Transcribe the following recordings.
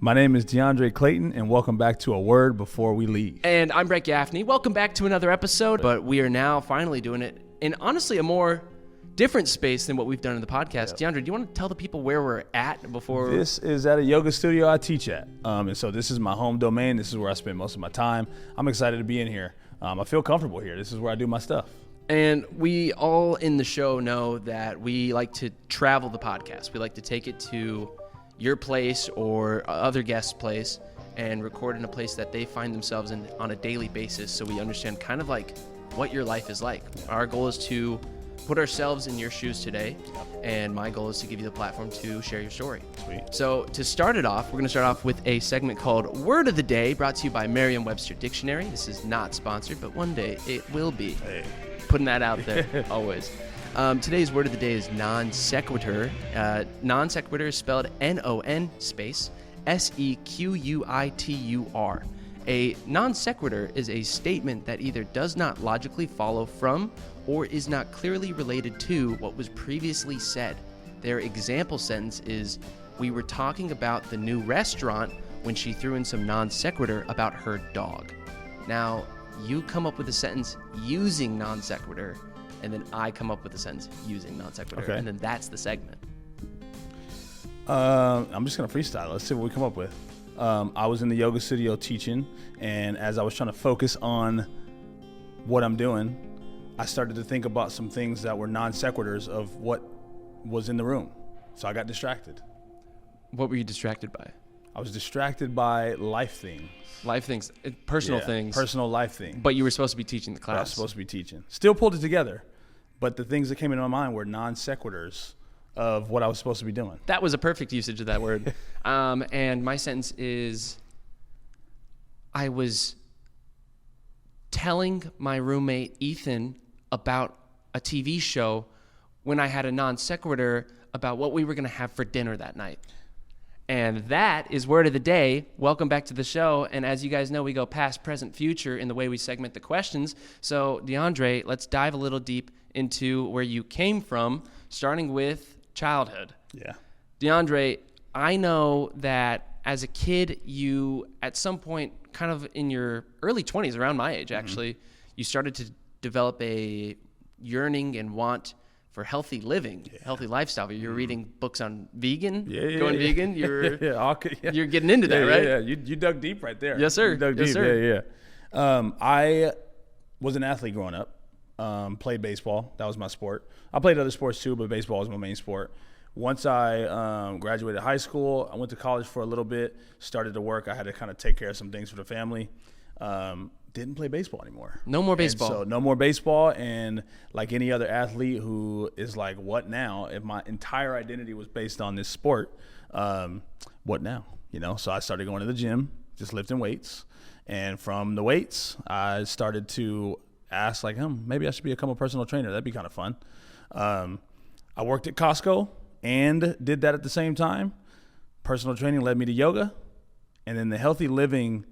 My name is D'Andre Clayton, and welcome back to A Word Before We Leave. And I'm Brett Gaffney. Welcome back to another episode, but we are now finally doing it in honestly a more different space than what we've done in the podcast. Yep. D'Andre, do you want to tell the people where we're at before? This is at a yoga studio I teach at, and so this is my home domain. This is where I spend most of my time. I'm excited to be in here. I feel comfortable here. This is where I do my stuff. And we all in the show know that we like to travel the podcast. We like to take it to your place or other guest's place and record in a place that they find themselves in on a daily basis, so we understand kind of like what your life is like. Our goal is to put ourselves in your shoes today, and my goal is to give you the platform to share your story. Sweet. So to start it off, we're going to start off with a segment called Word of the Day, brought to you by Merriam-Webster Dictionary. This is not sponsored, but one day it will be. Hey. Putting that out there, always. Today's word of the day is non sequitur. Non sequitur is spelled N-O-N space S-E-Q-U-I-T-U-R. A non sequitur is a statement that either does not logically follow from or is not clearly related to what was previously said. Their example sentence is, "We were talking about the new restaurant when she threw in some non sequitur about her dog." Now, you come up with a sentence using non sequitur, and then I come up with a sentence using non sequitur, Okay. and then that's the segment. I'm just going to freestyle. Let's see what we come up with. I was in the yoga studio teaching, and as I was trying to focus on what I'm doing, I started to think about some things that were non sequiturs of what was in the room. So I got distracted. What were you distracted by? I was distracted by life things. Life things, personal things. Personal life things. But you were supposed to be teaching the class. I was supposed to be teaching. Still pulled it together, but the things that came into my mind were non sequiturs of what I was supposed to be doing. That was a perfect usage of that word. And my sentence is, I was telling my roommate Ethan about a TV show when I had a non sequitur about what we were going to have for dinner that night. And that is word of the day. Welcome back to the show. And as you guys know, we go past, present, future in the way we segment the questions. So D'Andre, let's dive a little deep into where you came from, starting with childhood. Yeah. D'Andre, I know that as a kid, you at some point, kind of in your early 20s, around my age actually, you started to develop a yearning and want for healthy living, healthy lifestyle. You're reading books on vegan, going vegan. You're you're getting into that, right? Yeah. You dug deep right there. Yes, sir. You dug deep. Sir. Yeah. I was an athlete growing up. Played baseball. That was my sport. I played other sports too, but baseball was my main sport. Once I graduated high school, I went to college for a little bit, started to work. I had to kind of take care of some things for the family. Didn't play baseball anymore. No more baseball. So no more baseball. And like any other athlete who is like, what now? If my entire identity was based on this sport, what now? You know, so I started going to the gym, just lifting weights. And from the weights, I started to ask like, maybe I should become a personal trainer. That'd be kind of fun. I worked at Costco and did that at the same time. Personal training led me to yoga. And then the healthy living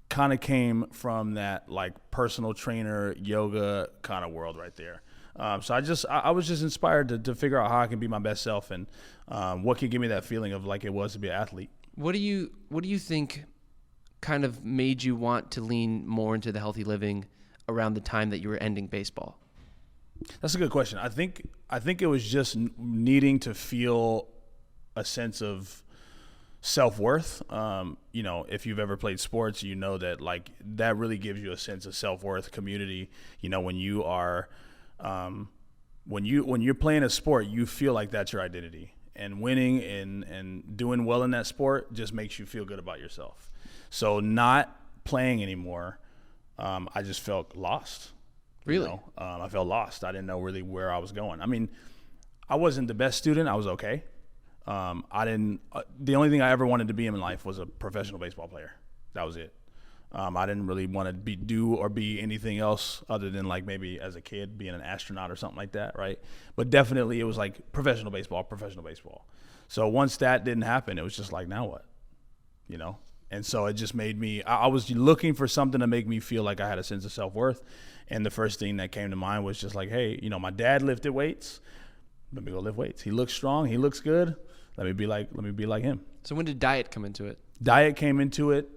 kind of came from that like personal trainer yoga kind of world right there. So I was just inspired to figure out how I can be my best self and what could give me that feeling of like it was to be an athlete. What do you think kind of made you want to lean more into the healthy living around the time that you were ending baseball? That's a good question. I think it was just needing to feel a sense of self-worth. You know, if you've ever played sports, you know that like that really gives you a sense of self-worth, community. You know, when you are when you're playing a sport, you feel like that's your identity, and winning and doing well in that sport just makes you feel good about yourself. So not playing anymore, I just felt lost. Really? You know? I felt lost. I didn't know really where I was going. I mean, I wasn't the best student. I was okay. The only thing I ever wanted to be in life was a professional baseball player. That was it. I didn't really want to be anything else other than like maybe as a kid being an astronaut or something like that, right? But definitely it was like professional baseball. So once that didn't happen, it was just like, now what? You know? And so it just made me, I was looking for something to make me feel like I had a sense of self-worth. And the first thing that came to mind was just like, hey, you know, my dad lifted weights. Let me go lift weights. He looks strong. He looks good. Let me be like him. So when did diet come into it? Diet came into it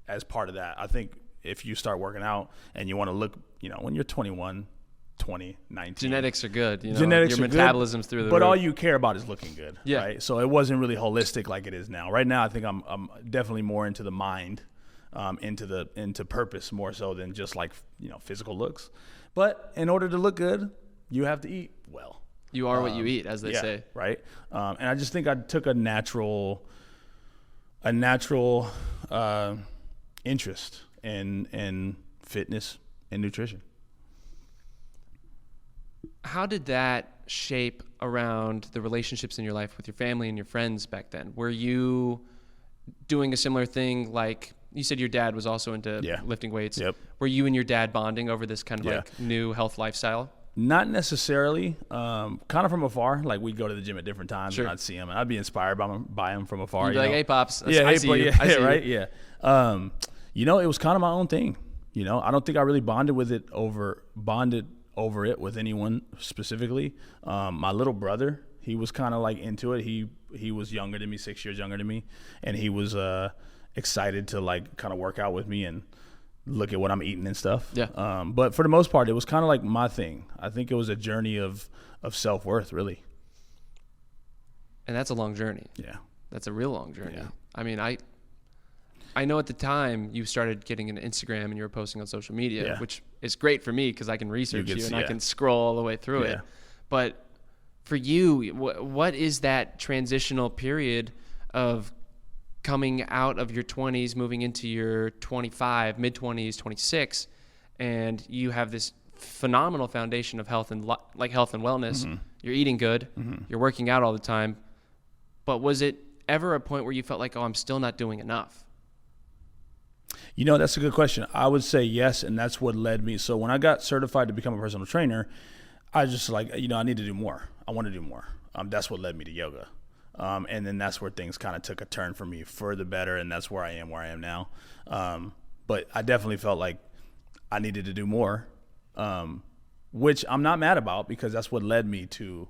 as part of that. I think if you start working out and you want to look, when you're 21, 20, 19. Genetics are good. Genetics your are metabolism's good, through the but roof. all you care about is looking good. Yeah. Right? So it wasn't really holistic like it is now. Right now, I think I'm definitely more into the mind, into purpose more so than just like, physical looks. But in order to look good, you have to eat well. You are what you eat, as they say. Right. And I just think I took a natural interest in fitness and nutrition. How did that shape around the relationships in your life with your family and your friends back then? Were you doing a similar thing? Like you said, your dad was also into lifting weights. Yep. Were you and your dad bonding over this kind of like new health lifestyle? Not necessarily. Kind of from afar. Like we'd go to the gym at different times and I'd see him and I'd be inspired by him from afar. You'd be like, hey, Pops. I see you. Right? Yeah. It was kind of my own thing. I don't think I really bonded over it with anyone specifically. My little brother, he was kind of like into it. He was younger than me, 6 years younger than me, and he was excited to like kind of work out with me and look at what I'm eating and stuff. Yeah. But for the most part, it was kind of like my thing. I think it was a journey of self-worth, really. And that's a long journey. Yeah. That's a real long journey. Yeah. I mean, I know at the time you started getting into Instagram and you were posting on social media, which is great for me because I can research you and I can scroll all the way through it. But for you, what is that transitional period of coming out of your 20s, moving into your 25, mid-20s, 26, and you have this phenomenal foundation of health and health and wellness. Mm-hmm. You're eating good. Mm-hmm. You're working out all the time. But was it ever a point where you felt like, I'm still not doing enough? That's a good question. I would say yes, and that's what led me. So when I got certified to become a personal trainer, I just I need to do more. I want to do more. That's what led me to yoga. And then that's where things kind of took a turn for me for the better, and that's where I am now. But I definitely felt like I needed to do more, which I'm not mad about because that's what led me to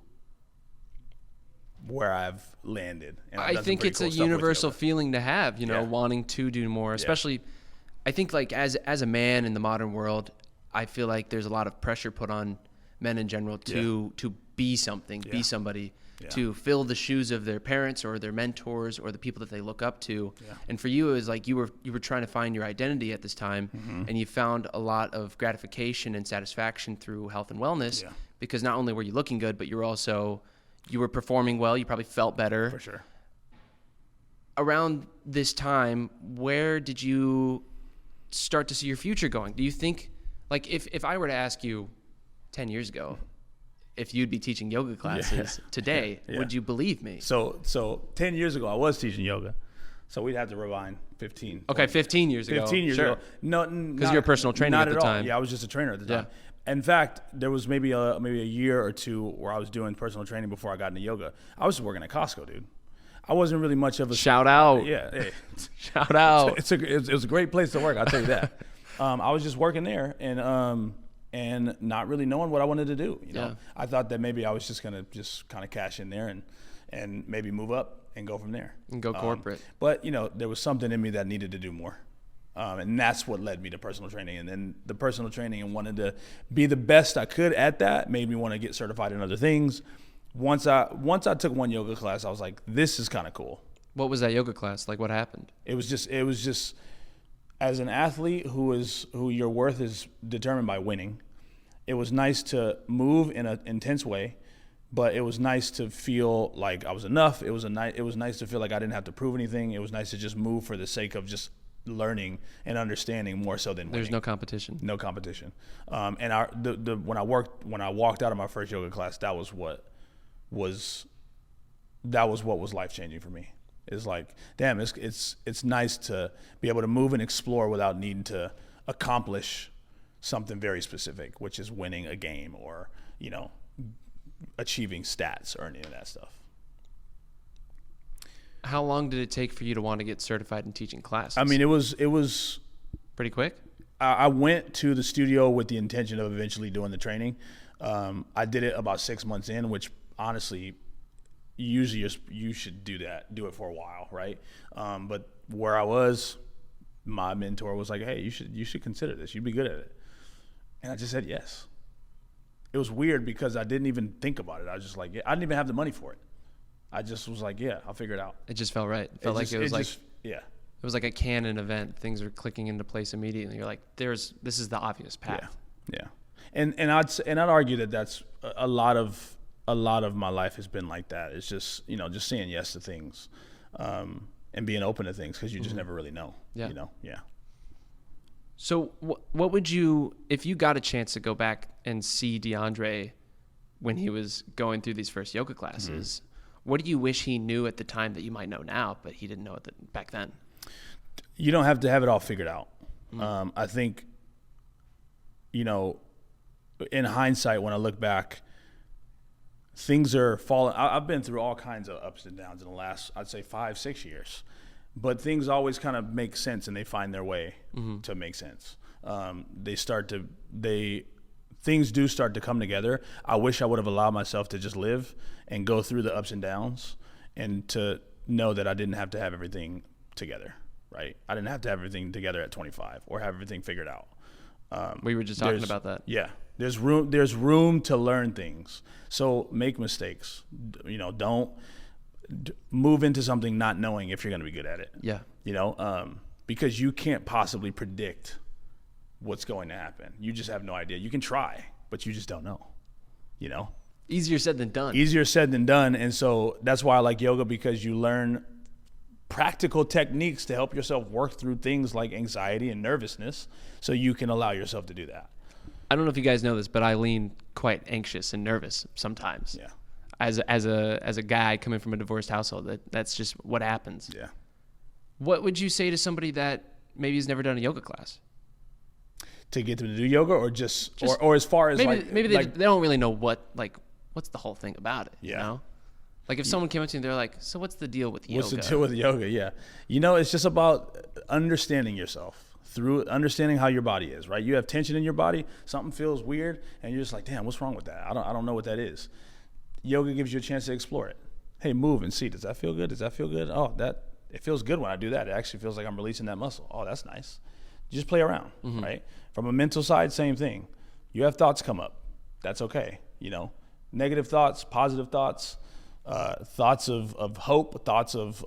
where I've landed. And I think it's a universal feeling to have, wanting to do more, especially I think like as a man in the modern world, I feel like there's a lot of pressure put on men in general to be something, be somebody, to fill the shoes of their parents or their mentors or the people that they look up to. Yeah. And for you, it was like you were trying to find your identity at this time, and you found a lot of gratification and satisfaction through health and wellness because not only were you looking good, but you were performing well. You probably felt better. For sure. Around this time, where did you start to see your future going? Do you think, like, if I were to ask you 10 years ago if you'd be teaching yoga classes today, would you believe me? So 10 years ago, I was teaching yoga. So we'd have to rewind 15. Okay, 15 years ago. 15 years ago. No, because you're a personal trainer at the time. Yeah, I was just a trainer at the time. In fact, there was maybe a year or two where I was doing personal training before I got into yoga. I was working at Costco, dude. I wasn't really much of a shout out. Yeah, hey. Shout out. It was a great place to work. I'll tell you that. I was just working there and not really knowing what I wanted to do. I thought that maybe I was just gonna kind of cash in there and maybe move up and go from there and go corporate. But there was something in me that needed to do more. And that's what led me to personal training. And then the personal training and wanting to be the best I could at that made me want to get certified in other things. Once I took one yoga class, I was like, this is kind of cool. What was that yoga class? Like, what happened? It was just as an athlete who your worth is determined by winning, it was nice to move in an intense way, but it was nice to feel like I was enough. It was nice to feel like I didn't have to prove anything. It was nice to just move for the sake of just learning and understanding more so than winning. There's no competition. No competition. And when I walked out of my first yoga class, that was what was life changing for me. It's like, damn, it's nice to be able to move and explore without needing to accomplish something very specific, which is winning a game or achieving stats or any of that stuff. How long did it take for you to want to get certified in teaching classes? I mean, it was pretty quick. I went to the studio with the intention of eventually doing the training. I did it about 6 months in, which honestly, usually you should do it for a while, right? But where I was, my mentor was like, hey, you should consider this. You'd be good at it. And I just said yes. It was weird because I didn't even think about it. I was just like, yeah, I didn't even have the money for it. I just was like, yeah, I'll figure it out. It just felt right. It felt It was like a canon event. Things were clicking into place immediately. You're like, this is the obvious path. Yeah. And I'd argue that that's a lot of my life has been like that. It's just, just saying yes to things, and being open to things, because you just never really know. Yeah. Yeah. So what would you, if you got a chance to go back and see D'Andre when he was going through these first yoga classes, what do you wish he knew at the time that you might know now, but he didn't know it back then? You don't have to have it all figured out. I think, in hindsight, when I look back, things are falling. I've been through all kinds of ups and downs in the last, I'd say 5-6 years, but things always kind of make sense, and they find their way to make sense. Things do start to come together. I wish I would have allowed myself to just live and go through the ups and downs, and to know that I didn't have to have everything together, right? I didn't have to have everything together at 25 or have everything figured out. We were just talking about that. Yeah. There's room to learn things. So make mistakes. Don't move into something not knowing if you're going to be good at it. Yeah. Because you can't possibly predict what's going to happen. You just have no idea. You can try, but you just don't know. Easier said than done. Easier said than done. And so that's why I like yoga, because you learn practical techniques to help yourself work through things like anxiety and nervousness, so you can allow yourself to do that. I don't know if you guys know this, but I lean quite anxious and nervous sometimes. Yeah. As a guy coming from a divorced household, that's just what happens. Yeah. What would you say to somebody that maybe has never done a yoga class? To get them to do yoga, or or as far as maybe they don't really know what's the whole thing about it. Yeah. Like if someone came up to you and they're like, so what's the deal with yoga? What's the deal with yoga? Yeah. It's just about understanding yourself through understanding how your body is, right? You have tension in your body, something feels weird, and you're just like, damn, what's wrong with that? I don't know what that is. Yoga gives you a chance to explore it. Hey, move and see. Does that feel good? Does that feel good? Oh, it feels good when I do that. It actually feels like I'm releasing that muscle. Oh, that's nice. You just play around, right? From a mental side, same thing. You have thoughts come up. That's okay. Negative thoughts, positive thoughts, thoughts of hope, thoughts of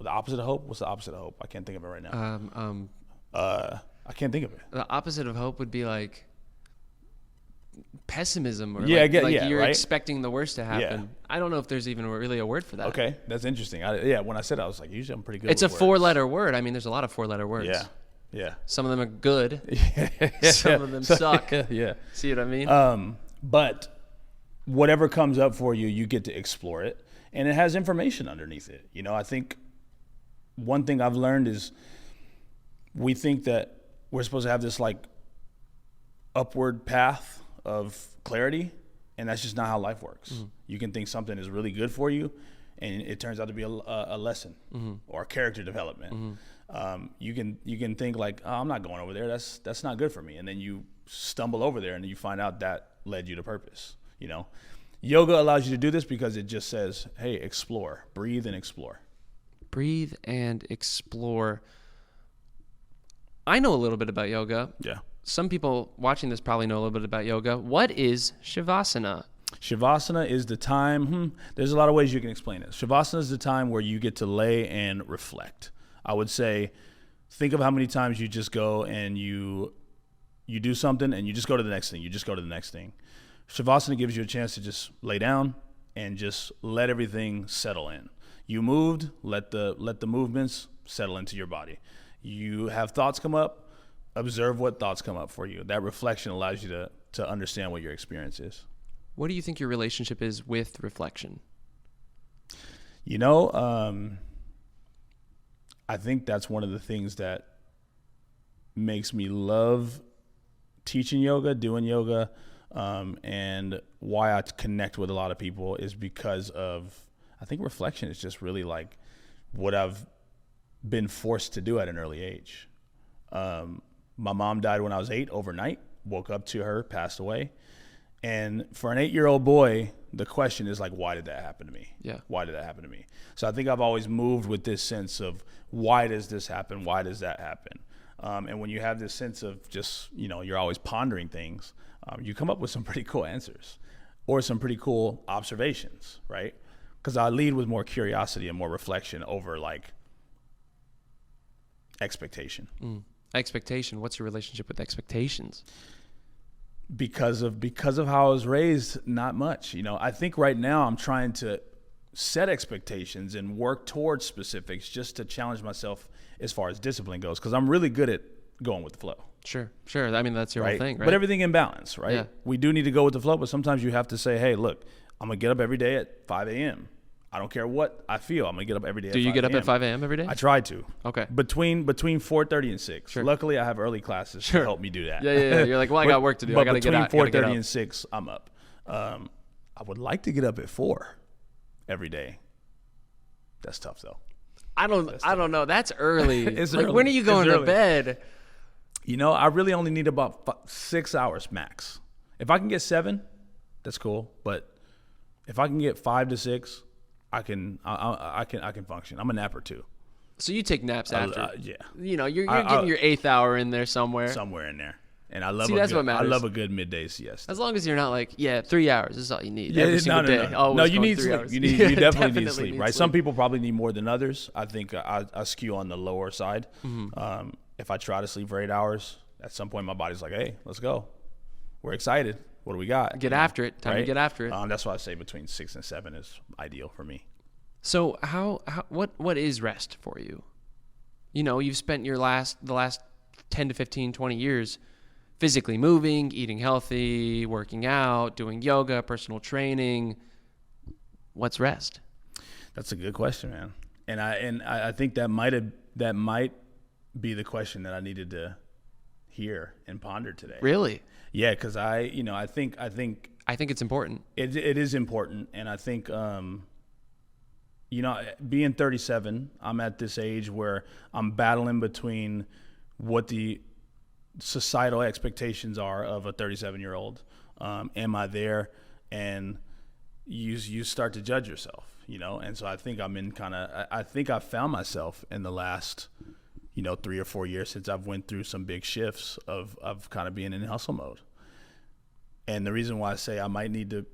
the opposite of hope. What's the opposite of hope? I can't think of it right now. I can't think of it. The opposite of hope would be like pessimism, or you're right? Expecting the worst to happen. Yeah. I don't know if there's even really a word for that. Okay, that's interesting. When I said it, I was like, usually I'm pretty good. It's with a 4-letter word. I mean, there's a lot of 4-letter words. Yeah. Some of them are good. Some of them suck. Yeah. See what I mean? But whatever comes up for you, you get to explore it, and it has information underneath it. I think one thing I've learned is we think that we're supposed to have this upward path of clarity, and that's just not how life works. You can think something is really good for you, and it turns out to be a lesson or a character development. You can think like, oh, I'm not going over there. That's not good for me. And then you stumble over there, and then you find out that led you to purpose. Yoga allows you to do this because it just says, hey, explore, breathe and explore. Breathe and explore. I know a little bit about yoga. Yeah. Some people watching this probably know a little bit about yoga. What is Shavasana? Shavasana is the time, there's a lot of ways you can explain it. Shavasana is the time where you get to lay and reflect. I would say, think of how many times you just go and you do something and you just go to the next thing. You just go to the next thing. Shavasana gives you a chance to just lay down and just let everything settle in. You moved, let the movements settle into your body. You have thoughts come up, observe what thoughts come up for you. That reflection allows you to understand what your experience is. What do you think your relationship is with reflection? I think that's one of the things that makes me love teaching yoga, doing yoga, and why I connect with a lot of people is because of, I think reflection is just really like what I've been forced to do at an early age. My mom died when I was 8 overnight, woke up to her, passed away. And for an 8-year-old boy, the question is like, why did that happen to me? Yeah. Why did that happen to me? So I think I've always moved with this sense of, why does this happen? Why does that happen? And when you have this sense of just, you're always pondering things, you come up with some pretty cool answers or some pretty cool observations, right? Because I lead with more curiosity and more reflection over like expectation. Expectation. What's your relationship with expectations? Because of how I was raised, not much. I think right now I'm trying to set expectations and work towards specifics just to challenge myself as far as discipline goes, because I'm really good at going with the flow. Sure. I mean, that's your whole thing, right? But everything in balance, right? Yeah. We do need to go with the flow, but sometimes you have to say, hey, look, I'm going to get up every day at 5 a.m. I don't care what I feel. I'm going to get up every day at 5 a.m. Do you get up at 5 a.m. every day? I try to. Okay. Between 4:30 and 6. Sure. Luckily, I have early classes to help me do that. Yeah. You're like, well, I got work to do. I got to get out. Between 4:30 and 6, I'm up. I would like to get up at 4 every day. That's tough, though. I don't know. That's early. It's like, early. when are you going to bed? I really only need about 6 hours max. If I can get 7, that's cool. But if I can get 5 to 6, I can function. I'm a napper too. So you take naps after? Yeah. You're getting your 8th hour in there somewhere. Somewhere in there. And I love that's what matters. I love a good midday siesta. As long as you're not like, 3 hours is all you need. Yeah, every single day. No, you need sleep. Hours. You definitely need sleep, right? Some people probably need more than others. I think I skew on the lower side. Mm-hmm. If I try to sleep for 8 hours, at some point my body's like, hey, let's go. We're excited. What do we got? Get after it. Time to get after it. That's why I say between 6 and 7 is ideal for me. So what is rest for you? You've spent the last 10 to 15, 20 years physically moving, eating healthy, working out, doing yoga, personal training. What's rest? That's a good question, man. And I think that might be the question that I needed to hear and ponder today. Really? Yeah, because I think it's important. It is important, and I think being 37, I'm at this age where I'm battling between what the societal expectations are of a 37-year-old. Am I there? And you start to judge yourself, and so I think I think I've found myself in the last 3 or 4 years since I've went through some big shifts of kind of being in hustle mode. And the reason why I say I might need to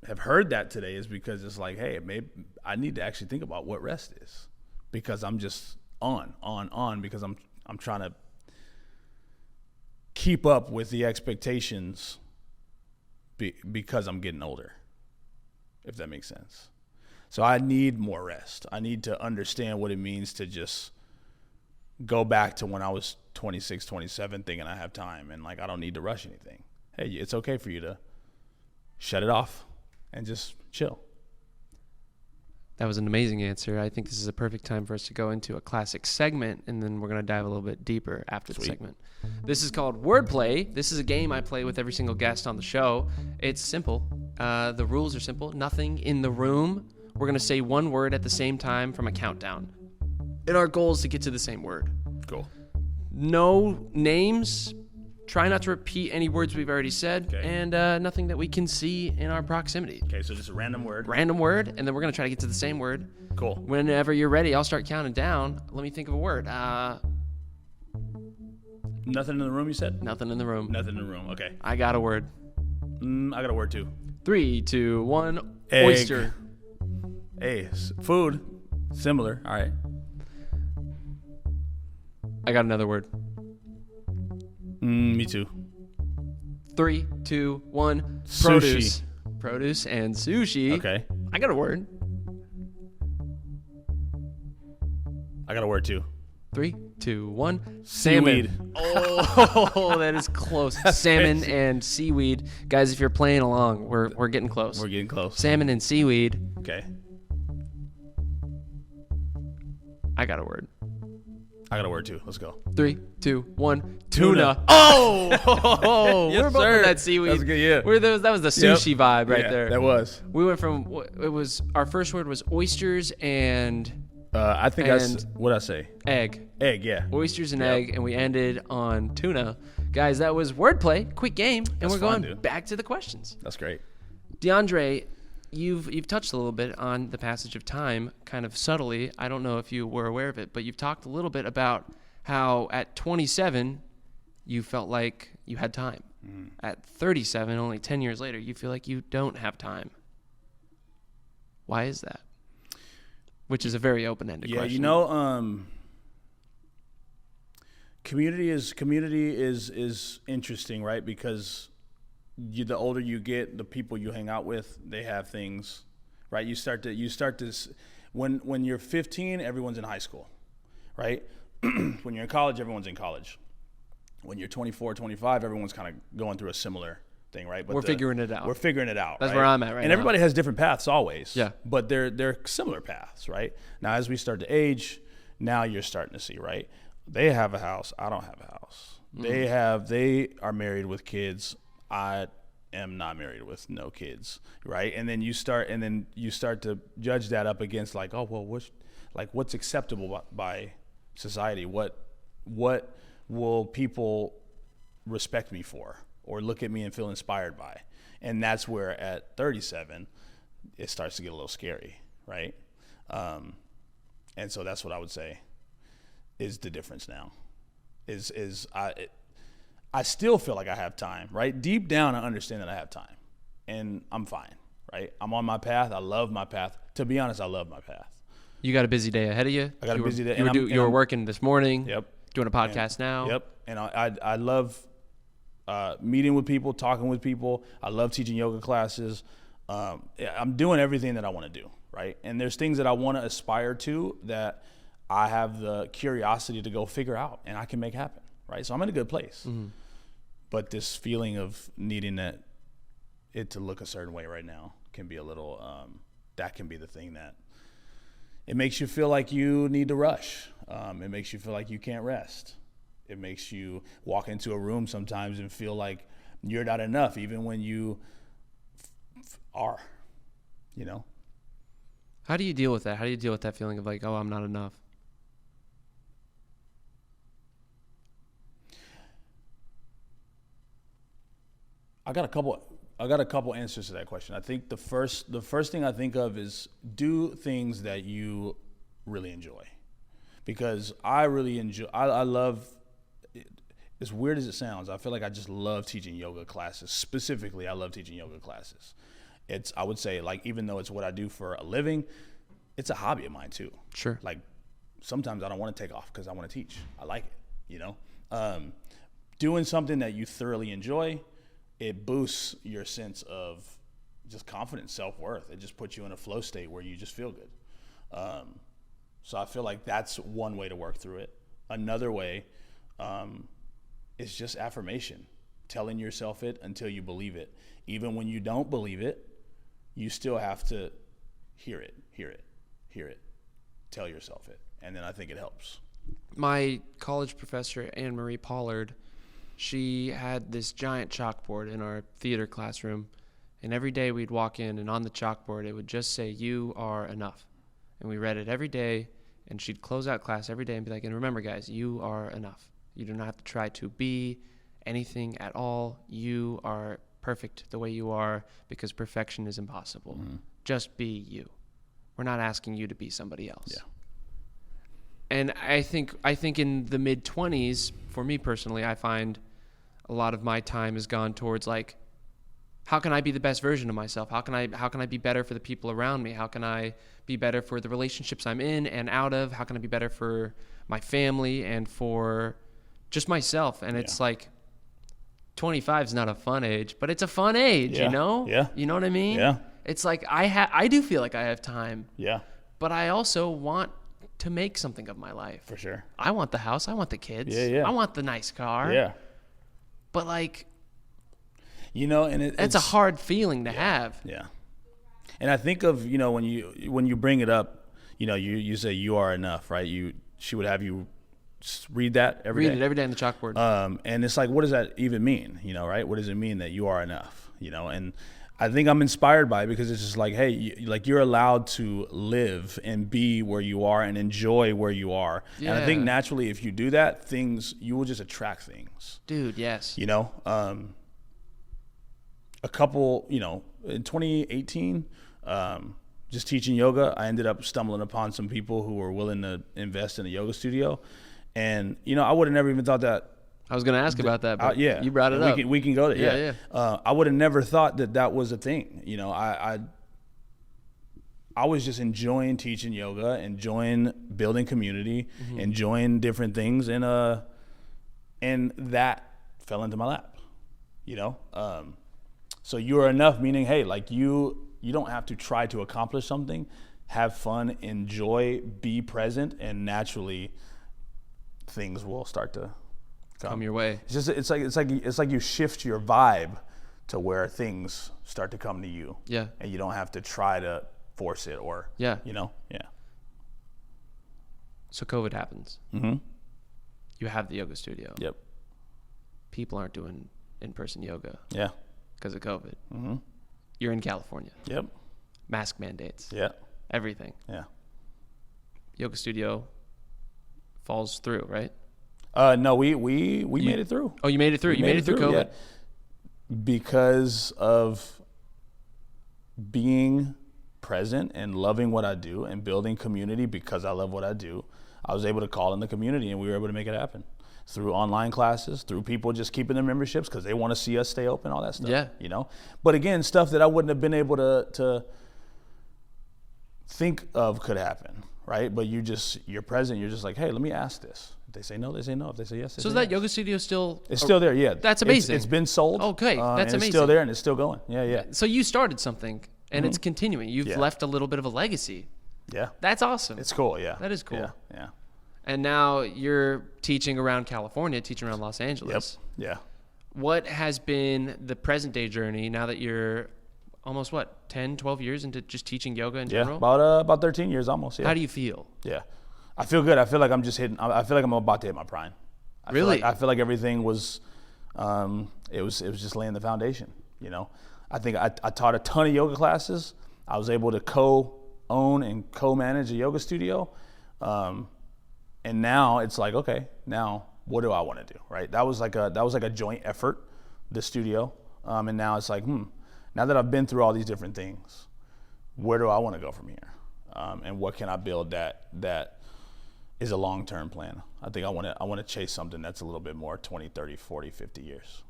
have heard that today is because it's like, hey, maybe I need to actually think about what rest is, because I'm just on because I'm trying to keep up with the expectations because I'm getting older, if that makes sense. So I need more rest. I need to understand what it means to just go back to when I was 26, 27, thinking I have time and like I don't need to rush anything. Hey, it's okay for you to shut it off and just chill. That was an amazing answer. I think this is a perfect time for us to go into a classic segment, and then we're going to dive a little bit deeper after the segment. This is called Wordplay. This is a game I play with every single guest on the show. It's simple. The rules are simple. Nothing in the room. We're going to say one word at the same time from a countdown. And our goal is to get to the same word. Cool. No names. Try not to repeat any words we've already said, and nothing that we can see in our proximity. Okay, so just a random word. Random word, and then we're going to try to get to the same word. Cool. Whenever you're ready, I'll start counting down. Let me think of a word. Nothing in the room, you said? Nothing in the room. Nothing in the room, okay. I got a word. I got a word too. 3, 2, 1. Egg. Oyster. Hey, food. Similar, all right. I got another word. Me too. 3, 2, 1. Sushi. Produce. Produce and sushi. Okay. I got a word. I got a word too. 3, 2, 1. Seaweed. Salmon. Oh, that is close. Salmon crazy. and seaweed. Guys, if you're playing along, we're getting close. We're getting close. Salmon and seaweed. Okay. I got a word. I got a word too. Let's go. 3, 2, 1. Tuna. Oh! Yes, we're both in that seaweed. That's good, yeah. That was the sushi vibe right Yeah, there. that was. We went from, our first word was oysters and I think what did I say? Egg. Egg, yeah. Oysters and egg, and we ended on tuna. Guys, that was wordplay. Quick game, and That's we're fun, going dude. back to the questions. That's great. D'Andre, you've touched a little bit on the passage of time, kind of subtly. I don't know if you were aware of it, but you've talked a little bit about how at 27 you felt like you had time. At 37, only 10 years later, you feel like you don't have time. Why is that? Which is a very open-ended question. You know, community is interesting, right? Because the older you get, the people you hang out with, they have things, right? You start to when you're 15, everyone's in high school, right? When you're in college, everyone's in college. When you're 24, 25, everyone's kind of going through a similar thing, right? But we're figuring it out. We're figuring it out. That's right? where I'm at right now. And everybody has different paths always. Yeah. But they're similar paths, right? Now, as we start to age, now you're starting to see, right? They have a house. I don't have a house. They are married with kids. I am not married with no kids, right? And then you start to judge that up against like, oh, well, what's acceptable by society? What will people respect me for or look at me and feel inspired by? And that's where at 37 it starts to get a little scary, right? And so that's what I would say is the difference now. I still feel like I have time, right? Deep down I understand that I have time and I'm fine, right? I'm on my path. I love my path. To be honest, I love my path. You got a busy day ahead of you. I got a busy day. You were working this morning. Yep. Doing a podcast now. Yep. And I love meeting with people, talking with people. I love teaching yoga classes. I'm doing everything that I want to do, right? And there's things that I want to aspire to that I have the curiosity to go figure out and I can make happen, right? So I'm in a good place. Mm-hmm. But this feeling of needing it to look a certain way right now can be a little, that can be the thing that it makes you feel like you need to rush. It makes you feel like you can't rest. It makes you walk into a room sometimes and feel like you're not enough, even when you are, you know? How do you deal with that? How do you deal with that feeling of like, oh, I'm not enough? I got a couple answers to that question. I think the first thing I think of is do things that you really enjoy. Because I really enjoy, I love, as weird as it sounds, I feel like I just love teaching yoga classes. Specifically, I love teaching yoga classes. I would say, like, even though it's what I do for a living, it's a hobby of mine too. Sure. Like, sometimes I don't want to take off because I want to teach. I like it, you know? Doing something that you thoroughly enjoy, it boosts your sense of just confidence, self-worth. It just puts you in a flow state where you just feel good. So I feel like that's one way to work through it. Another way is just affirmation, telling yourself it until you believe it. Even when you don't believe it, you still have to hear it, tell yourself it. And then I think it helps. My college professor, Anne-Marie Pollard, she had this giant chalkboard in our theater classroom. And every day we'd walk in, and on the chalkboard, it would just say, "You are enough." And we read it every day, and she'd close out class every day and be like, and remember, guys, you are enough. You do not have to try to be anything at all. You are perfect the way you are because perfection is impossible. Mm-hmm. Just be you. We're not asking you to be somebody else. Yeah. And I think in the mid-20s, for me personally, I find a lot of my time has gone towards like, how can I be the best version of myself? How can I be better for the people around me? How can I be better for the relationships I'm in and out of? How can I be better for my family and for just myself? And it's like 25 is not a fun age, but it's a fun age, you know? Yeah. You know what I mean? Yeah. It's like I do feel like I have time. Yeah. But I also want to make something of my life. For sure. I want the house. I want the kids. Yeah. I want the nice car. Yeah. But like, you know, and it's a hard feeling to have. Yeah. And I think of, you know, when you bring it up, you know, you say you are enough, right? She would have you read that every day. Read it every day on the chalkboard. And it's like, what does that even mean? You know, right? What does it mean that you are enough? You know, and I think I'm inspired by it because it's just like, hey, you're allowed to live and be where you are and enjoy where you are. Yeah. And I think naturally, if you do that, you will just attract things. Dude, yes. You know, a couple, in 2018, just teaching yoga, I ended up stumbling upon some people who were willing to invest in a yoga studio. And, I would have never even thought that. I was going to ask about that, but yeah, you brought it up. We can go there. Yeah. I would have never thought that was a thing. I was just enjoying teaching yoga, enjoying building community, enjoying different things, and that fell into my lap. So you are enough, meaning, hey, like you don't have to try to accomplish something. Have fun, enjoy, be present, and naturally, things will start to come your way. It's like you shift your vibe to where things start to come to you. Yeah. And you don't have to try to force it or Yeah. So COVID happens. Mm-hmm. You have the yoga studio. Yep. People aren't doing in-person yoga. Yeah. Because of COVID. Mm-hmm. You're in California. Yep. Mask mandates. Yeah. Everything. Yeah. Yoga studio falls through, right? No, we made it through. Oh, you made it through. You made it through COVID. Yeah. Because of being present and loving what I do and building community because I love what I do, I was able to call in the community and we were able to make it happen through online classes, through people just keeping their memberships because they want to see us stay open, all that stuff. Yeah. But again, stuff that I wouldn't have been able to think of could happen, right? But you're present. You're just like, hey, let me ask this. If they say no, they say no. If they say yes, they So say is that yes. yoga studio still? It's still there, yeah. That's amazing. It's been sold. Okay, that's and amazing. It's still there and it's still going. Yeah. So you started something and it's continuing. You've left a little bit of a legacy. Yeah. That's awesome. It's cool, yeah. That is cool. Yeah. And now you're teaching around California, teaching around Los Angeles. Yep. Yeah. What has been the present day journey now that you're almost 10, 12 years into just teaching yoga in general? Yeah, about 13 years almost, yeah. How do you feel? Yeah. I feel good. I feel like I feel like I'm about to hit my prime. Really? I feel like everything was, it was just laying the foundation, I think I taught a ton of yoga classes. I was able to co-own and co-manage a yoga studio. And now it's like, okay, now what do I want to do, right? That was like a joint effort, the studio. And now it's like, now that I've been through all these different things, where do I want to go from here? And what can I build that is a long-term plan? I think I want to chase something that's a little bit more 20, 30, 40, 50 years.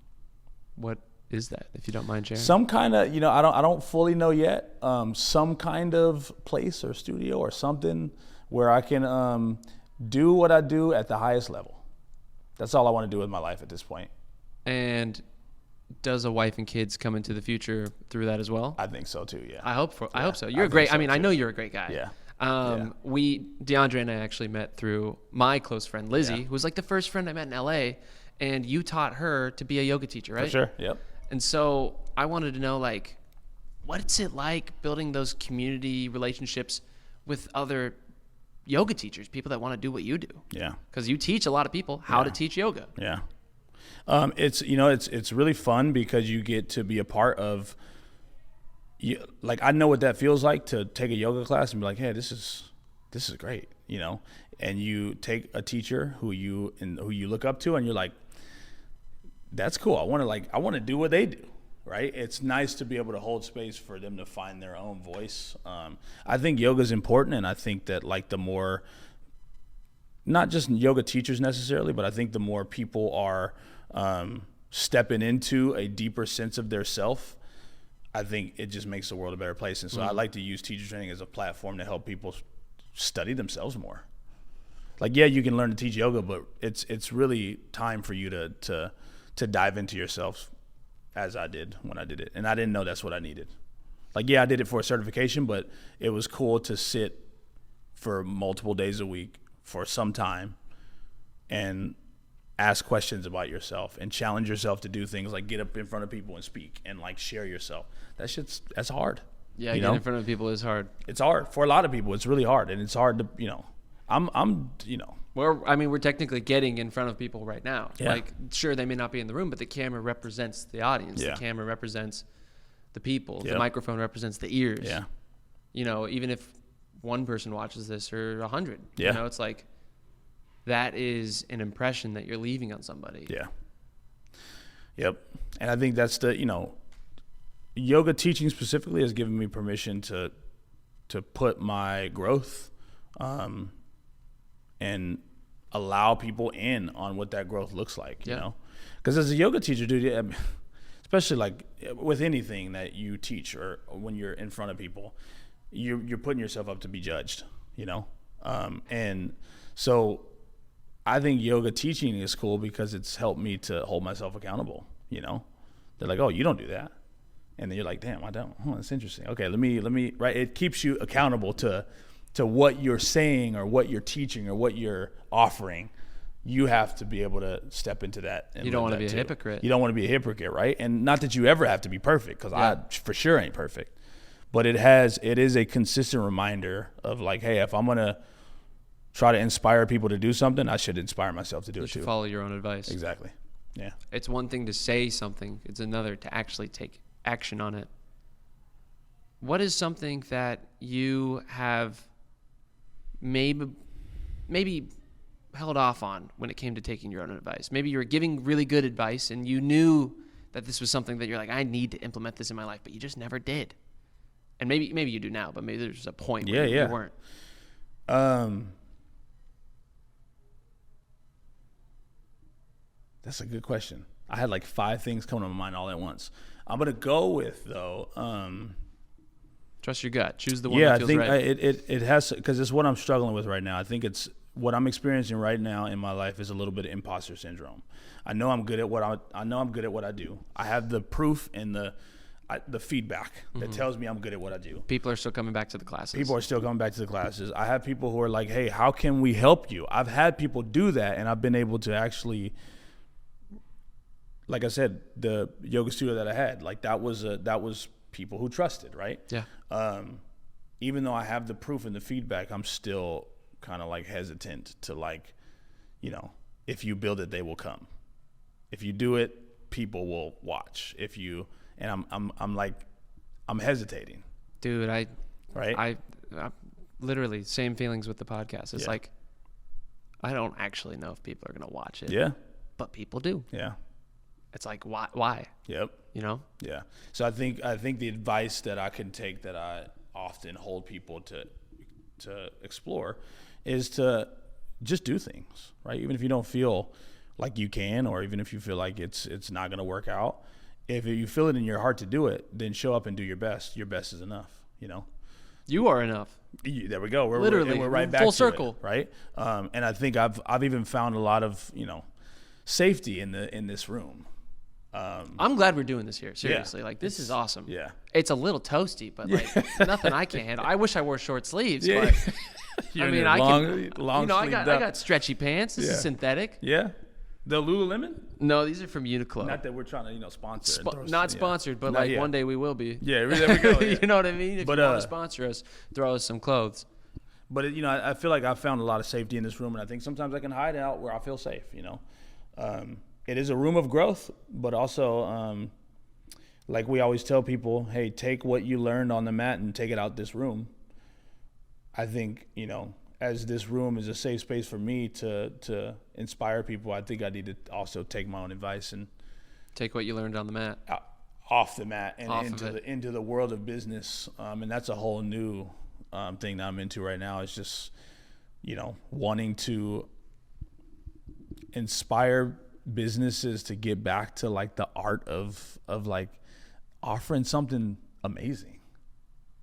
What is that, if you don't mind sharing? Some kind of, I don't fully know yet. Some kind of place or studio or something where I can do what I do at the highest level. That's all I want to do with my life at this point. And does a wife and kids come into the future through that as well? I think so too, yeah. I hope so. You're great. So I know you're a great guy. Yeah. D'Andre and I actually met through my close friend Lizzie, who was like the first friend I met in LA, and you taught her to be a yoga teacher, right? For sure, yep. And so I wanted to know, like, what's it like building those community relationships with other yoga teachers, people that want to do what you do? Yeah. Because you teach a lot of people how to teach yoga. Yeah. It's really fun because you get to be a part of, like, I know what that feels like to take a yoga class and be like, hey, this is great, and you take a teacher who you look up to and you're like, that's cool. I want to do what they do. Right? It's nice to be able to hold space for them to find their own voice. I think yoga is important, and I think that, like, the more, not just yoga teachers necessarily, but I think the more people are stepping into a deeper sense of their self, I think it just makes the world a better place. And so I like to use teacher training as a platform to help people study themselves more. Like, yeah, you can learn to teach yoga, but it's really time for you to dive into yourself, as I did when I did it. And I didn't know that's what I needed. Like, yeah, I did it for a certification, but it was cool to sit for multiple days a week for some time and ask questions about yourself and challenge yourself to do things like get up in front of people and speak and, like, share yourself. That's hard. Yeah, getting in front of people is hard. It's hard. For a lot of people, it's really hard. And it's hard to, We're technically getting in front of people right now. Yeah. Like, sure, they may not be in the room, but the camera represents the audience. Yeah. The camera represents the people. Yep. The microphone represents the ears. Yeah. You know, even if one person watches this or 100, Yeah. you know, it's like that is an impression that you're leaving on somebody. Yeah. Yep. And I think that's the, you know, yoga teaching specifically has given me permission to put my growth and allow people in on what that growth looks like, you know? Because as a yoga teacher, dude, especially like with anything that you teach or when you're in front of people, you're putting yourself up to be judged, you know? And so I think yoga teaching is cool because it's helped me to hold myself accountable, you know? They're like, oh, you don't do that. And then you're like, damn, I don't. Oh, that's interesting. Okay, let me, right? It keeps you accountable to what you're saying or what you're teaching or what you're offering. You have to be able to step into that. And you don't want to be a hypocrite. You don't want to be a hypocrite, right? And not that you ever have to be perfect, because I for sure ain't perfect. But it is a consistent reminder of like, hey, if I'm going to try to inspire people to do something, I should inspire myself to do it too. Follow your own advice. Exactly. Yeah. It's one thing to say something. It's another to actually take action on it. What is something that you have maybe held off on when it came to taking your own advice? Maybe you were giving really good advice and you knew that this was something that you're like, I need to implement this in my life, but you just never did. And maybe you do now, but maybe there's a point where you weren't. That's a good question. I had like 5 things coming to my mind all at once. I'm going to go with, though, trust your gut. Choose the one that feels right. I think it has, because it's what I'm struggling with right now. I think it's what I'm experiencing right now in my life is a little bit of imposter syndrome. I know I'm good at what I do. I have the proof and the feedback that tells me I'm good at what I do. People are still coming back to the classes. I have people who are like, hey, how can we help you? I've had people do that, and I've been able to actually, like I said, the yoga studio that I had, like that was people who trusted, right? Yeah. Even though I have the proof and the feedback, I'm still kind of like hesitant to, like, you know, if you build it, they will come. If you do it, people will watch. I'm hesitating. Dude, I literally same feelings with the podcast. It's like, I don't actually know if people are going to watch it. Yeah. But people do. Yeah. It's like, why? Yep. You know? Yeah. So I think the advice that I can take that I often hold people to explore is to just do things, right? Even if you don't feel like you can, or even if you feel like it's not going to work out, if you feel it in your heart to do it, then show up and do your best. Your best is enough, you know? You are enough. There we go. We're right back full to circle, it, right? And I think I've even found a lot of, you know, safety in this room. I'm glad we're doing this here. Seriously, like this is awesome. Yeah, it's a little toasty, but like nothing I can't handle. I wish I wore short sleeves, but I mean, I got stretchy pants. This is synthetic. Yeah, the Lululemon. No, these are from Uniqlo. Not that we're trying to, you know, sponsor. Not sponsored, but like one day we will be. Yeah, there we go. Yeah. You know what I mean? If you want to sponsor us, throw us some clothes. But you know, I feel like I've found a lot of safety in this room, and I think sometimes I can hide out where I feel safe. You know. It is a room of growth, but also, like we always tell people, hey, take what you learned on the mat and take it out this room. I think, you know, as this room is a safe space for me to inspire people, I think I need to also take my own advice and take what you learned on the mat, off the mat, and into the world of business. And that's a whole new thing that I'm into right now. It's just, you know, wanting to inspire businesses to get back to like the art of like offering something amazing.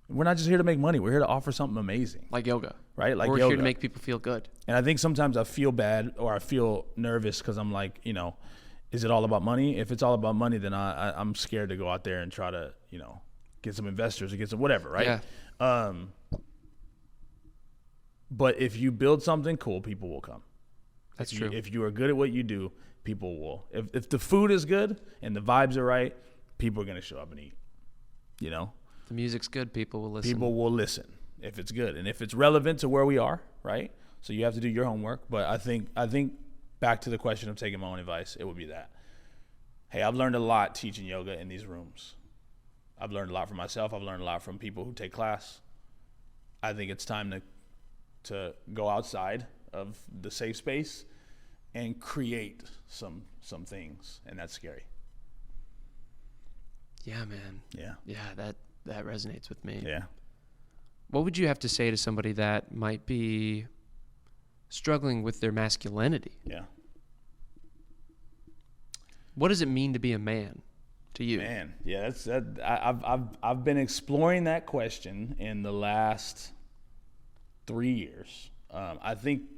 We're not just here to make money. We're here to offer something amazing, like yoga, right? Like we're yoga. Here to make people feel good. And I think sometimes I feel bad or I feel nervous because I'm like, you know, is it all about money? If it's all about money, then I'm scared to go out there and try to, you know, get some investors or get some whatever, right? Yeah. But if you build something cool, people will come. That's true. If you are good at what you do, people will. If the food is good and the vibes are right, people are going to show up and eat. You know? The music's good, people will listen. People will listen if it's good. And if it's relevant to where we are, right? So you have to do your homework. But I think back to the question of taking my own advice, it would be that. Hey, I've learned a lot teaching yoga in these rooms. I've learned a lot from myself. I've learned a lot from people who take class. I think it's time to go outside of the safe space and create some things, and that's scary. Yeah, man. Yeah. Yeah, that resonates with me. Yeah. What would you have to say to somebody that might be struggling with their masculinity? Yeah. What does it mean to be a man to you? Man, yeah, I've been exploring that question in the last 3 years. I think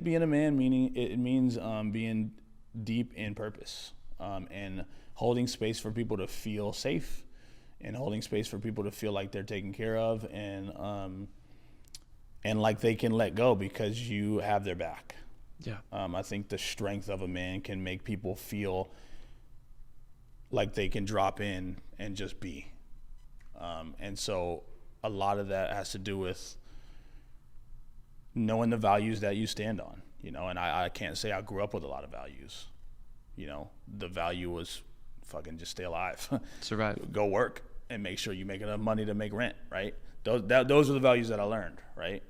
being a man means being deep in purpose, and holding space for people to feel safe, and holding space for people to feel like they're taken care of, and like they can let go because you have their back. Yeah. I think the strength of a man can make people feel like they can drop in and just be. And so a lot of that has to do with knowing the values that you stand on, and I can't say I grew up with a lot of values. The value was fucking just stay alive. Survive. Go work and make sure you make enough money to make rent, right? Those are the values that I learned, right?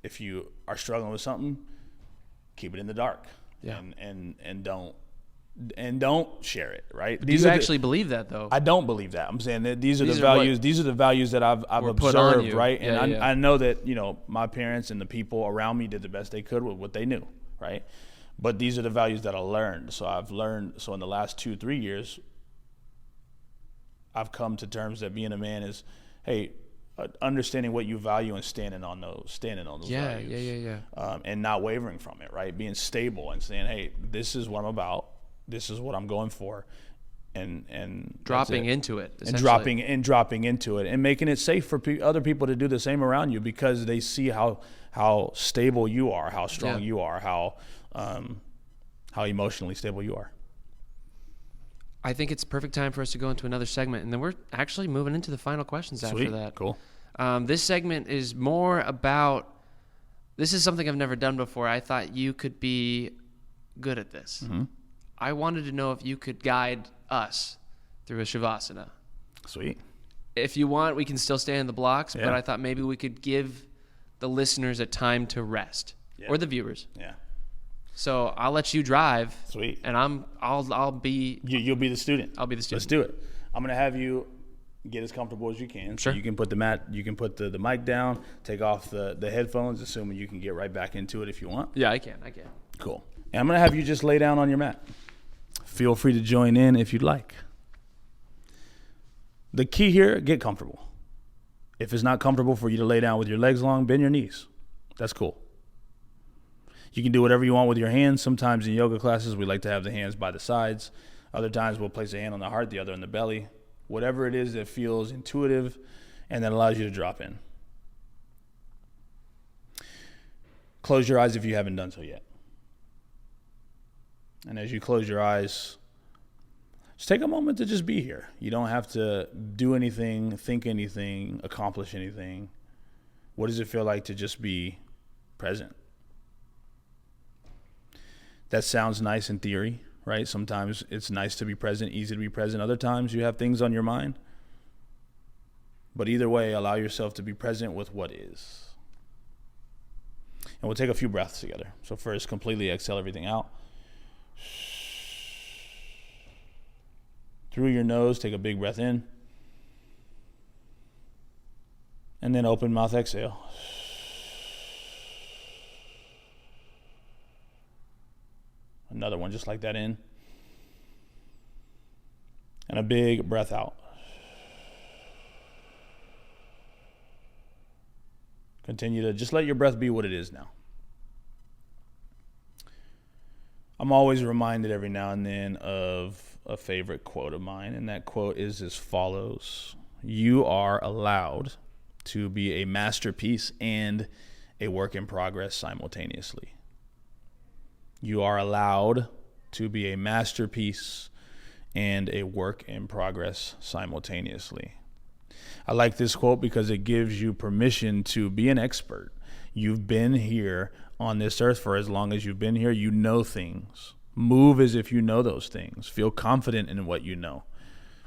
If you are struggling with something, keep it in the dark. Yeah. And don't share it, right? Do you actually believe that, though? I don't believe that. I'm saying that these are the values. These are the values that I've observed, right? Yeah, and I know that my parents and the people around me did the best they could with what they knew, right? But these are the values that I learned. So in the last 2-3 years, I've come to terms that being a man is, hey, understanding what you value and standing on those values. Yeah. And not wavering from it, right? Being stable and saying, hey, this is what I'm about. This is what I'm going for, and dropping into it, and dropping into it, and making it safe for other people to do the same around you because they see how stable you are, how strong you are, how emotionally stable you are. I think it's perfect time for us to go into another segment, and then we're actually moving into the final questions after that. Cool. This segment is more about. This is something I've never done before. I thought you could be good at this. Mm-hmm. I wanted to know if you could guide us through a Shavasana. Sweet. If you want, we can still stay in the blocks, but I thought maybe we could give the listeners a time to rest, or the viewers. Yeah. So I'll let you drive. Sweet. And I'll be. You'll be the student. I'll be the student. Let's do it. I'm gonna have you get as comfortable as you can. Sure. So you can put the mic down, take off the headphones, assuming you can get right back into it if you want. Yeah, I can. Cool. And I'm gonna have you just lay down on your mat. Feel free to join in if you'd like. The key here, get comfortable. If it's not comfortable for you to lay down with your legs long, bend your knees. That's cool. You can do whatever you want with your hands. Sometimes in yoga classes, we like to have the hands by the sides. Other times we'll place a hand on the heart, the other on the belly. Whatever it is that feels intuitive and that allows you to drop in. Close your eyes if you haven't done so yet. And as you close your eyes, just take a moment to just be here. You don't have to do anything, think anything, accomplish anything. What does it feel like to just be present? That sounds nice in theory, right? Sometimes it's nice to be present, easy to be present. Other times you have things on your mind. But either way, allow yourself to be present with what is. And we'll take a few breaths together. So first, completely exhale everything out. Through your nose, take a big breath in. And then open mouth exhale. Another one just like that in. And a big breath out. Continue to just let your breath be what it is now. I'm always reminded every now and then of a favorite quote of mine, and that quote is as follows: you are allowed to be a masterpiece and a work in progress simultaneously. You are allowed to be a masterpiece and a work in progress simultaneously. I like this quote because it gives you permission to be an expert. You've been here on this earth for as long as you've been here. You know things. Move as if you know those things. Feel confident in what you know.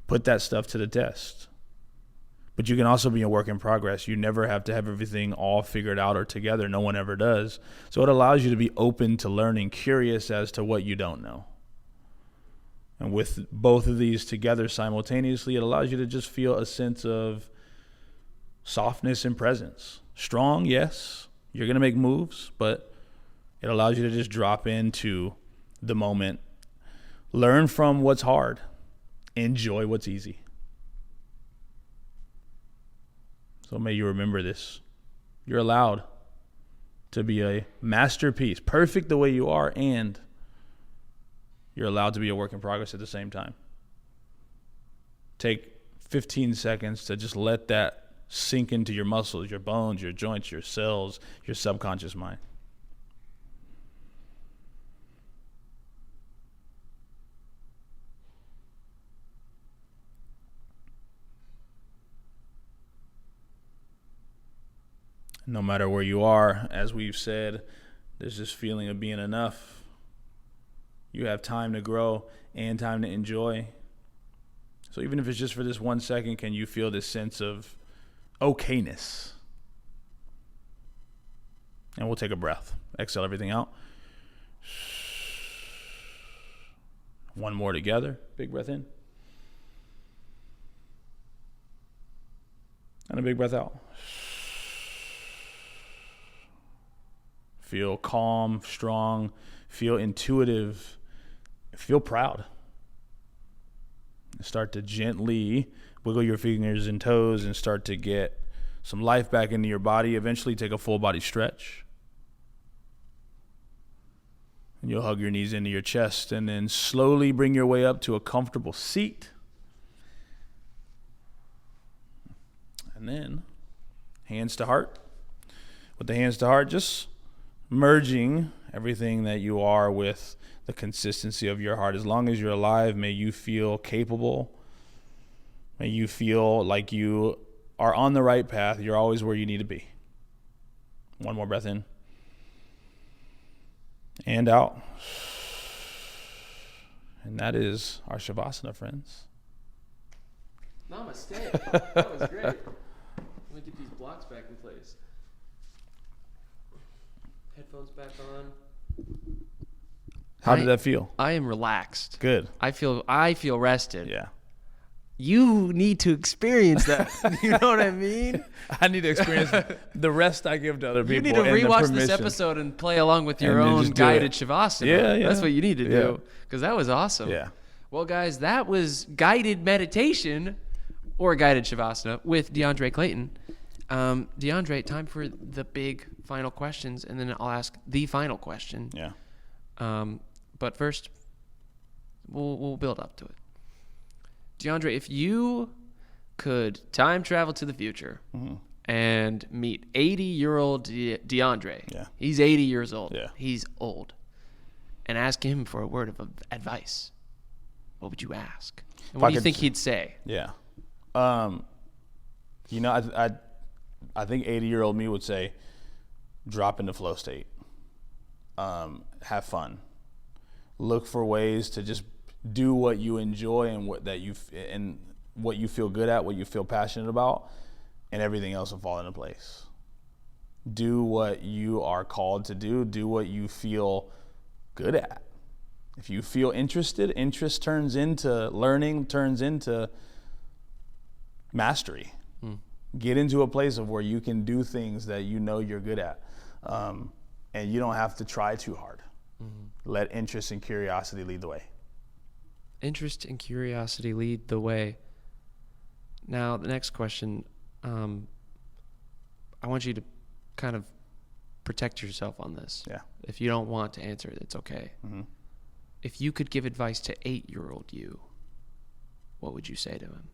put that stuff to the test. But you can also be a work in progress. You never have to have everything all figured out or together. No one ever does. So it allows you to be open to learning, curious as to what you don't know. And with both of these together simultaneously, it allows you to just feel a sense of softness and presence. Strong, yes. You're going to make moves, but it allows you to just drop into the moment. Learn from what's hard. Enjoy what's easy. So may you remember this. You're allowed to be a masterpiece, perfect the way you are, and you're allowed to be a work in progress at the same time. Take 15 seconds to just let that sink into your muscles, your bones, your joints, your cells, your subconscious mind. No matter where you are, as we've said, there's this feeling of being enough. You have time to grow and time to enjoy. So even if it's just for this 1 second, can you feel this sense of okayness? And we'll take a breath. Exhale everything out. One more together. Big breath in. And a big breath out. Feel calm, strong, feel intuitive, feel proud. Start to gently wiggle your fingers and toes and start to get some life back into your body. Eventually take a full body stretch. And you'll hug your knees into your chest and then slowly bring your way up to a comfortable seat. And then hands to heart. With the hands to heart, just merging everything that you are with the consistency of your heart. As long as you're alive, may you feel capable. May you feel like you are on the right path. You're always where you need to be. One more breath in. And out. And that is our Shavasana, friends. Namaste. That was great. Let me get these blocks back in place. Headphones back on. How did that feel? I am relaxed. Good. I feel rested. Yeah. You need to experience that. You know what I mean? I need to experience the rest I give to other people. You need to rewatch this episode and play along with your own guided Shavasana. Yeah. That's what you need to do, because that was awesome. Yeah. Well, guys, that was guided meditation or guided Shavasana with D'Andre Clayton. D'Andre, time for the big final questions, and then I'll ask the final question. Yeah. But first, we'll build up to it. D'Andre, if you could time travel to the future and meet 80-year-old D'Andre, he's 80 years old, he's old, and ask him for a word of advice, what would you ask? And what do you think he'd say? Yeah. You know, I think 80-year-old me would say, drop into flow state. Have fun. Look for ways to just do what you enjoy and what you feel good at, what you feel passionate about, and everything else will fall into place. Do what you are called to do. Do what you feel good at. If you feel interested, interest turns into learning, turns into mastery. Get into a place of where you can do things that you know you're good at. And you don't have to try too hard. Let interest and curiosity lead the way. Interest and curiosity lead the way. Now, the next question, I want you to kind of protect yourself on this. Yeah. If you don't want to answer it, it's okay. If you could give advice to 8-year-old you, what would you say to him?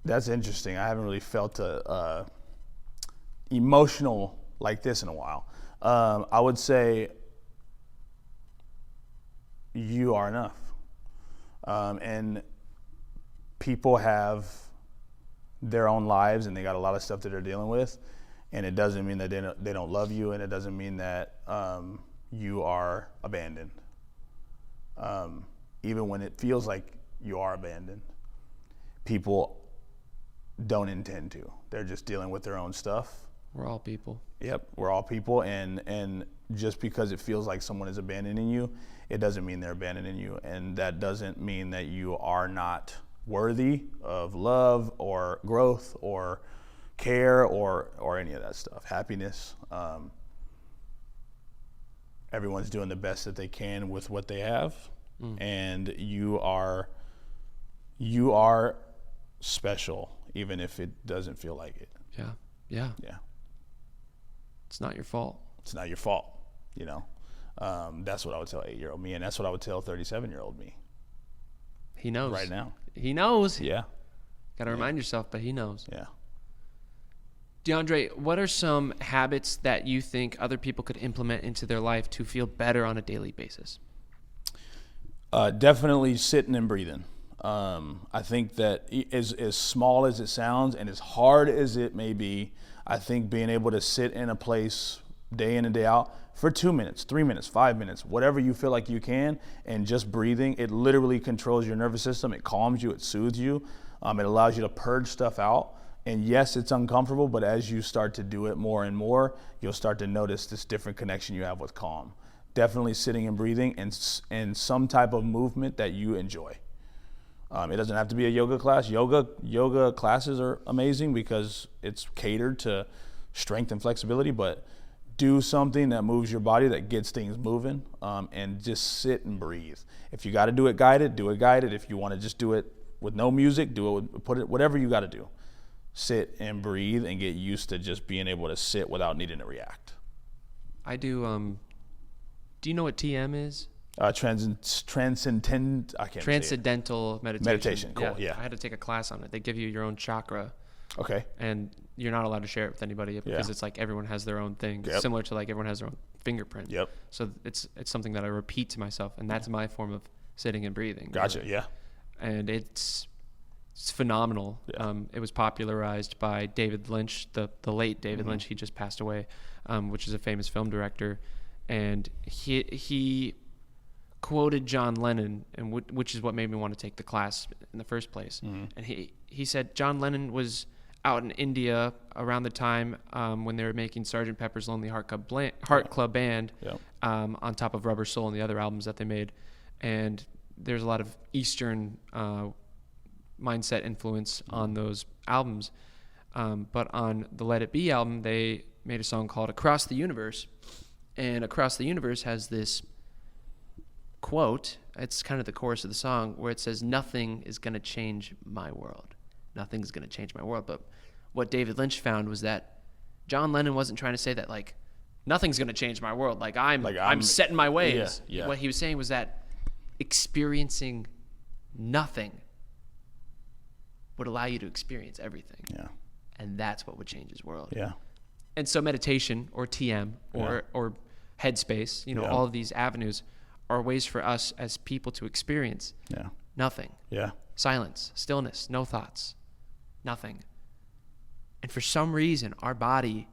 That's interesting. I haven't really felt emotional like this in a while. I would say you are enough. And people have their own lives and they got a lot of stuff that they're dealing with. And it doesn't mean that they don't love you, and it doesn't mean that you are abandoned. Even when it feels like you are abandoned, people don't intend to. They're just dealing with their own stuff. We're all people. Yep, we're all people, and just because it feels like someone is abandoning you, it doesn't mean they're abandoning you, and that doesn't mean that you are not worthy of love or growth or care or any of that stuff. Happiness. Everyone's doing the best that they can with what they have, and you are special, even if it doesn't feel like it. Yeah. Yeah. It's not your fault. It's not your fault, you know. That's what I would tell 8-year-old me, and that's what I would tell 37-year-old me. He knows. Right now. He knows. Yeah. Got to remind yourself, but he knows. Yeah. D'Andre, what are some habits that you think other people could implement into their life to feel better on a daily basis? Definitely sitting and breathing. I think that as small as it sounds and as hard as it may be, I think being able to sit in a place day in and day out for 2 minutes, 3 minutes, 5 minutes, whatever you feel like you can, and just breathing, it literally controls your nervous system. It calms you, it soothes you, it allows you to purge stuff out. And yes, it's uncomfortable, but as you start to do it more and more, you'll start to notice this different connection you have with calm. Definitely sitting and breathing and some type of movement that you enjoy. It doesn't have to be a yoga class. Yoga classes are amazing because it's catered to strength and flexibility, but do something that moves your body, that gets things moving, and just sit and breathe. If you got to do it guided, do it guided. If you want to just do it with no music, do it whatever you got to do. Sit and breathe and get used to just being able to sit without needing to react. I do. Do you know what TM is? Transcendental meditation. Cool. Yeah. I had to take a class on it. They give you your own chakra. Okay. And you're not allowed to share it with anybody because it's like everyone has their own thing, similar to like everyone has their own fingerprint. Yep. So it's something that I repeat to myself, and that's my form of sitting and breathing. Gotcha. Really. Yeah. And it's phenomenal. Yeah. It was popularized by David Lynch, the late David Lynch. He just passed away, which is a famous film director, and he quoted John Lennon, and which is what made me want to take the class in the first place. And he said John Lennon was out in India around the time when they were making Sgt. Pepper's Lonely Heart Club Band, on top of Rubber Soul and the other albums that they made, and there's a lot of Eastern mindset influence on those albums, but on the Let It Be album they made a song called Across the Universe, and Across the Universe has this quote, it's kind of the chorus of the song, where it says, nothing is going to change my world. Nothing's going to change my world. But what David Lynch found was that John Lennon wasn't trying to say that like nothing's going to change my world, like I'm set in my ways. Yeah. What he was saying was that experiencing nothing would allow you to experience everything. Yeah. And that's what would change his world. Yeah. And so meditation or TM or headspace, all of these avenues are ways for us as people to experience nothing. Yeah. Silence, stillness, no thoughts, nothing. And for some reason, our body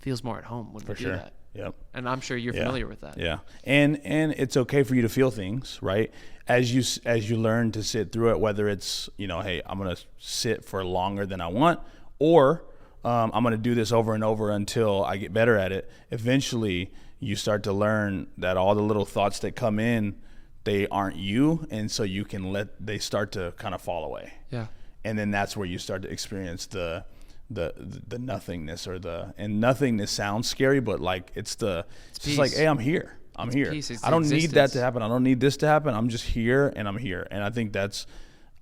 feels more at home when we do that. Yep. And I'm sure you're familiar with that. Yeah. And it's okay for you to feel things, right? As you learn to sit through it, whether it's, hey, I'm going to sit for longer than I want, or I'm going to do this over and over until I get better at it. Eventually, you start to learn that all the little thoughts that come in, they aren't you, and so you can they start to kind of fall away. Yeah. And then that's where you start to experience the nothingness and nothingness sounds scary, but like it's just like, hey, I'm here. I'm here. I don't need that to happen. I don't need this to happen. I'm just here and I'm here. And I think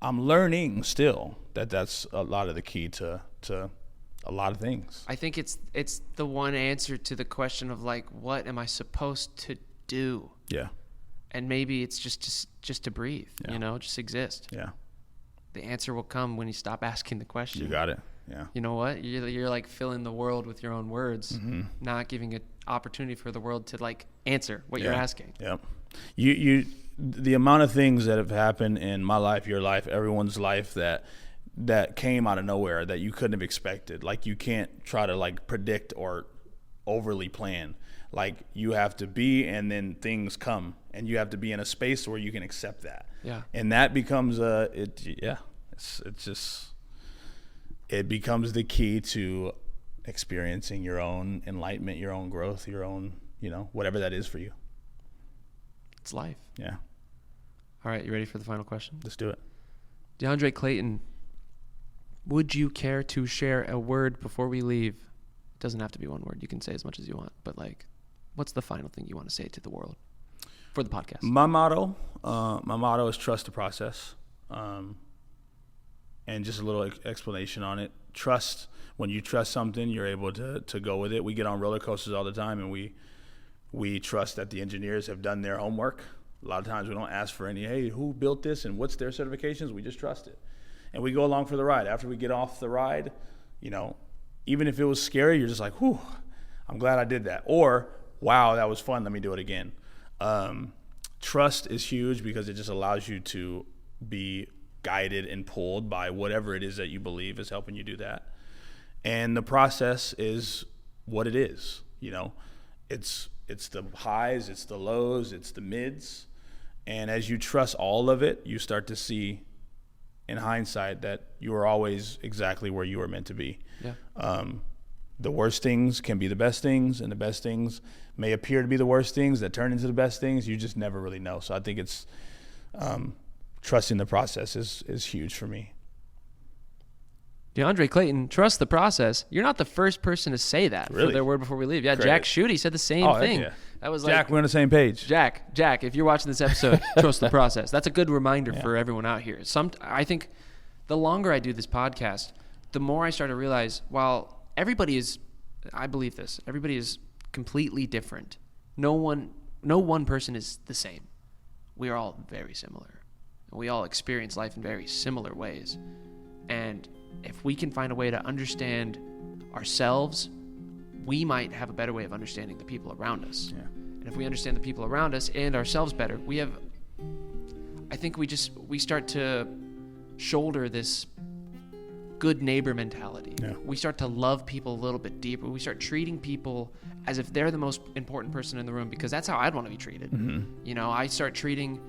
I'm learning still that's a lot of the key to a lot of things. I think it's the one answer to the question of like, what am I supposed to do? Yeah. And maybe it's just to breathe, just exist. Yeah. The answer will come when you stop asking the question. You got it. Yeah. You know what? You're like filling the world with your own words, not giving an opportunity for the world to like answer what you're asking. Yep. The amount of things that have happened in my life, your life, everyone's life that came out of nowhere that you couldn't have expected. Like you can't try to like predict or overly plan. Like you have to be, and then things come, and you have to be in a space where you can accept that. Yeah. And that becomes it becomes the key to experiencing your own enlightenment, your own growth, your own, whatever that is for you. It's life. Yeah. All right, you ready for the final question? Let's do it. D'Andre Clayton, would you care to share a word before we leave? It doesn't have to be one word. You can say as much as you want, but what's the final thing you want to say to the world for the podcast? My motto is trust the process. And just a little explanation on it. Trust, when you trust something, you're able to go with it. We get on roller coasters all the time, and we trust that the engineers have done their homework. A lot of times we don't ask for any, hey, who built this and what's their certifications? We just trust it. And we go along for the ride. After we get off the ride, even if it was scary, you're just like, whew, I'm glad I did that. Or, wow, that was fun. Let me do it again. Trust is huge because it just allows you to be guided and pulled by whatever it is that you believe is helping you do that. And the process is what it is. It's the highs, it's the lows, it's the mids. And as you trust all of it, you start to see in hindsight that you are always exactly where you were meant to be. Yeah. The worst things can be the best things, and the best things may appear to be the worst things that turn into the best things. You just never really know. So I think it's trusting the process is huge for me. D'Andre Clayton, trust the process. You're not the first person to say that for their word before we leave. Yeah, Credit. Jack Schutte said the same thing. Yeah. That was Jack, we're on the same page. Jack, if you're watching this episode, trust the process. That's a good reminder for everyone out here. I think the longer I do this podcast, the more I start to realize, while everybody is, I believe this, everybody is completely different. No one person is the same. We are all very similar. We all experience life in very similar ways. And if we can find a way to understand ourselves, we might have a better way of understanding the people around us. Yeah. And if we understand the people around us and ourselves better, I think we start to shoulder this good neighbor mentality. Yeah. We start to love people a little bit deeper. We start treating people as if they're the most important person in the room, because that's how I'd want to be treated. Mm-hmm. I start treating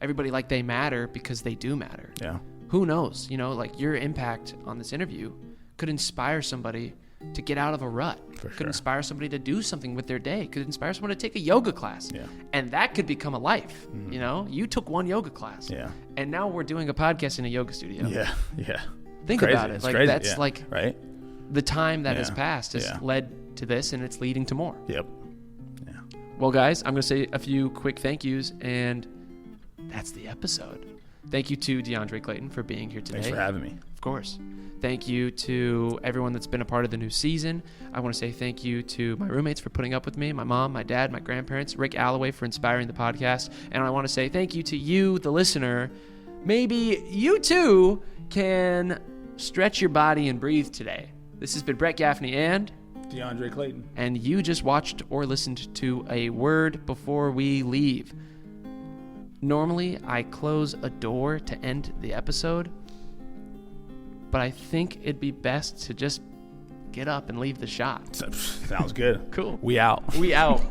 everybody like they matter because they do matter. Yeah. Who knows? Your impact on this interview could inspire somebody to get out of a rut. Could inspire somebody to do something with their day. Could inspire someone to take a yoga class. Yeah. And that could become a life. Mm-hmm. You took one yoga class. Yeah. And now we're doing a podcast in a yoga studio. Yeah. Yeah. Think crazy. about it. It's like crazy. that's yeah. like right. The time that has passed has Yeah. led to this, and it's leading to more. Yep. Yeah. Well, guys, I'm going to say a few quick thank yous, and that's the episode. Thank you to D'Andre Clayton for being here today. Thanks for having me. Of course. Thank you to everyone that's been a part of the new season. I want to say thank you to my roommates for putting up with me, my mom, my dad, my grandparents, Rick Alloway for inspiring the podcast. And I want to say thank you to you, the listener. Maybe you too can stretch your body and breathe today. This has been Brett Gaffney and D'Andre Clayton. And you just watched or listened to a word before we leave. Normally, I close a door to end the episode, but I think it'd be best to just get up and leave the shot. Sounds good. Cool. We out. We out.